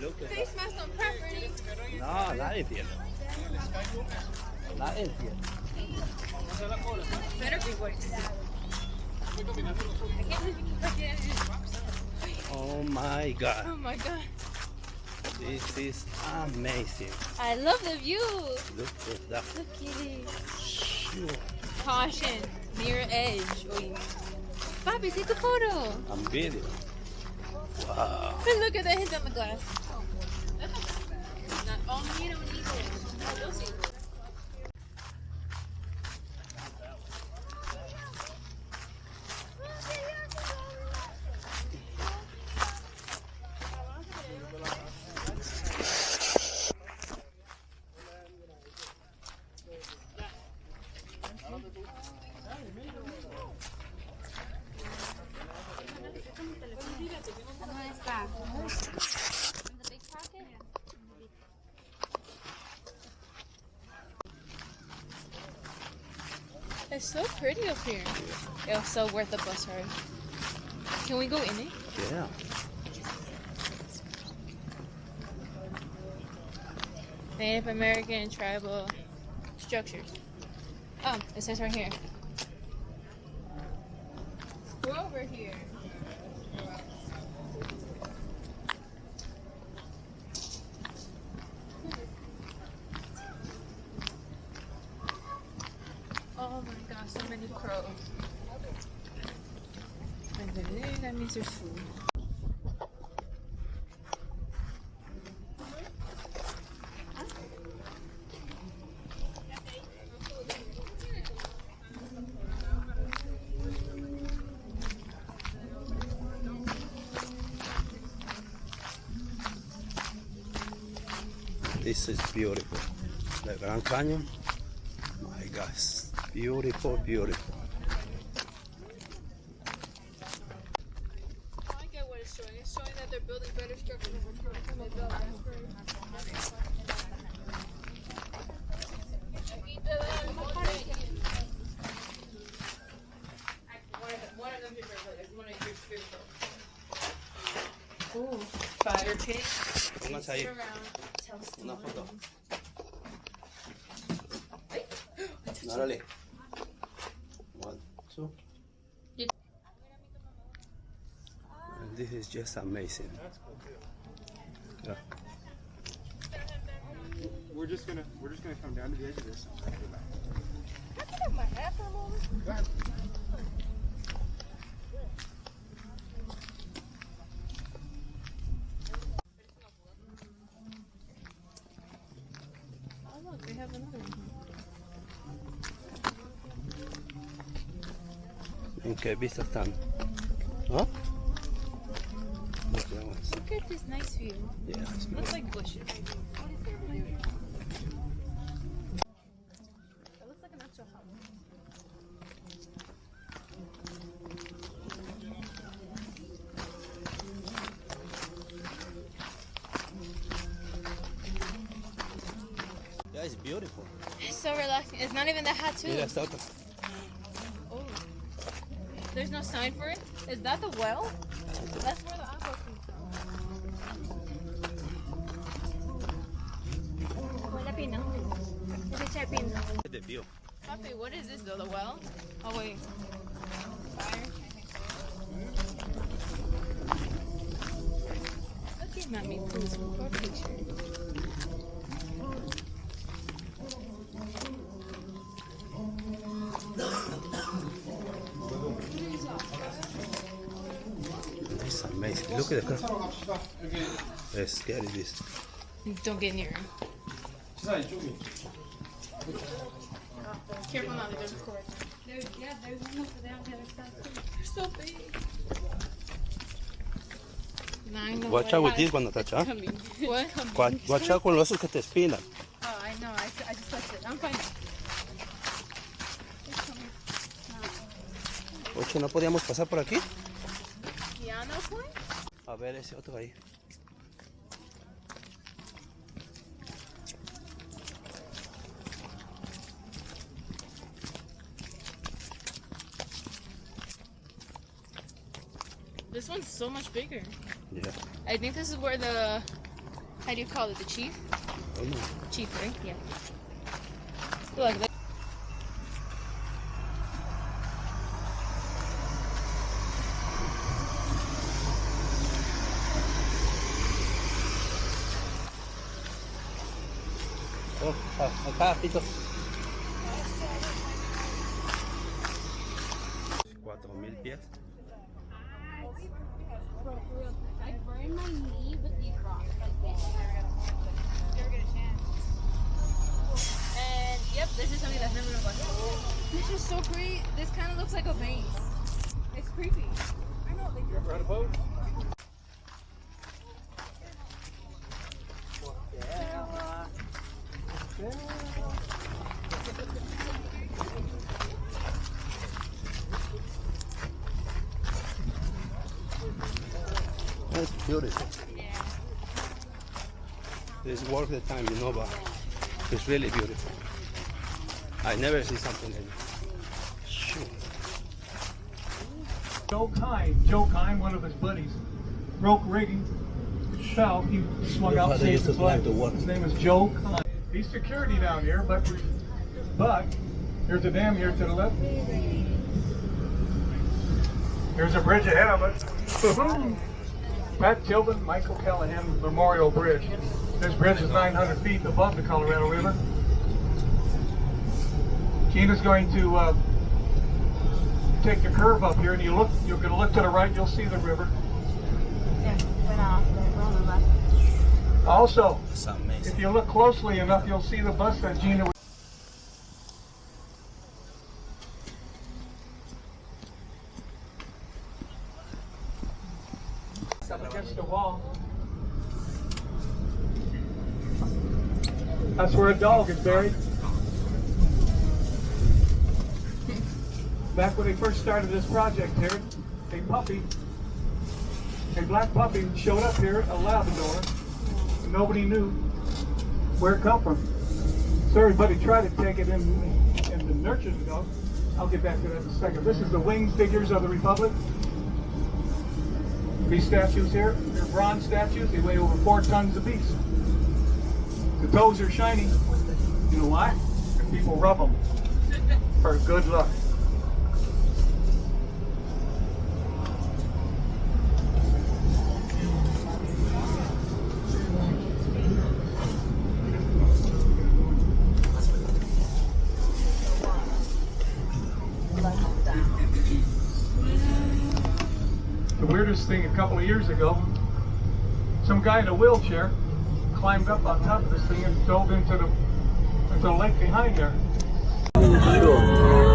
Look at Face mask on property. No, nadie tiene. Nadie tiene. Better be what it's I can't believe you can Oh my God. Oh my god. This is amazing. I love the view. Look at that. Look at it. Sure. Caution. Near edge. Uy. Papi, take a photo. I'm video. Wow. Look at that hit on the glass. Oh. Not, oh, you don't need it. Oh, you'll see. It's so pretty up here. It was so worth the bus ride. Can we go in it? Yeah. Native American tribal structures. Oh, it says right here. Go over here. Oh my gosh, so many crows. And then that means there's food. This is beautiful. The Grand Canyon. My gosh. Beautiful, beautiful. I get what it's showing. It's showing that they're building better structures. Ooh, fire pit. Pónganse ahí. Una foto. Órale. 1, 2. Yeah. And this is just amazing. Yeah. We're just gonna come down to the edge of this. Can I get up my hat for a moment? Go ahead. Oh look, they have another one. ¿En qué vista están? ¿No? Look at that one. Look at this nice view. Yeah, it's Looks beautiful. like bushes. What is there? It looks like an actual house. Yeah, it's beautiful. It's so relaxing. It's not even that hot too. Mira esta otra. Oh. There's no sign for it? Is that the well? That's where the aqua comes from. The view. Papi, what is this though? The well? Oh wait. Fire. Look at mommy pose for a picture. It's amazing. Look at the car. It's scary this. Don't get near him. Careful now, there's a cord. There's one over there on the other side too. They're so big. Watch out with this one, Natacha. What? Watch out con los esos que te espinan. Oh, I know. I just touched it. I'm fine. Oye, ¿no podíamos pasar por aquí? Yeah, no point. A ver ese otro ahí. This one's so much bigger. Yeah. I think this is where the How do you call it? The chief? Oh no. Chief, right? Yeah. Look. Oh, acá, Tito. 4,000 pies. I burned my knee with these rocks like this. Never get a chance. And yep, this is something that's never gonna go. This is so creepy. This kind of looks like a vein. It's creepy. I know. Like, You ever had a boat? That's beautiful. yeah. It's worth the time, you know, but it's really beautiful. I never see something like this. Shoot. Joe Kine, one of his buddies, broke rigging, fell, he swung out and saved his life. His name is Joe Kine. He's security down here, but there's a dam here to the left. There's a bridge ahead of us. Pat Tillman, Michael Callahan Memorial Bridge. This bridge is 900 feet above the Colorado River. Gina's going to take the curve up here, and you're going to look to the right, you'll see the river. Yeah, we're on the left. Also, That's amazing. if you look closely enough, you'll see the bus that Gina was up against the wall. That's where a dog is buried. Back when they first started this project here, a black puppy showed up here, a Labrador, and nobody knew where it come from. So everybody tried to take it in and nurture the dog. I'll get back to that in a second. This is the winged figures of the Republic. These statues here, they're bronze statues. They weigh over 4 tons apiece. The toes are shiny. You know why? People rub them for good luck. The weirdest thing a couple of years ago, some guy in a wheelchair climbed up on top of this thing and dove into the lake behind there. Sure.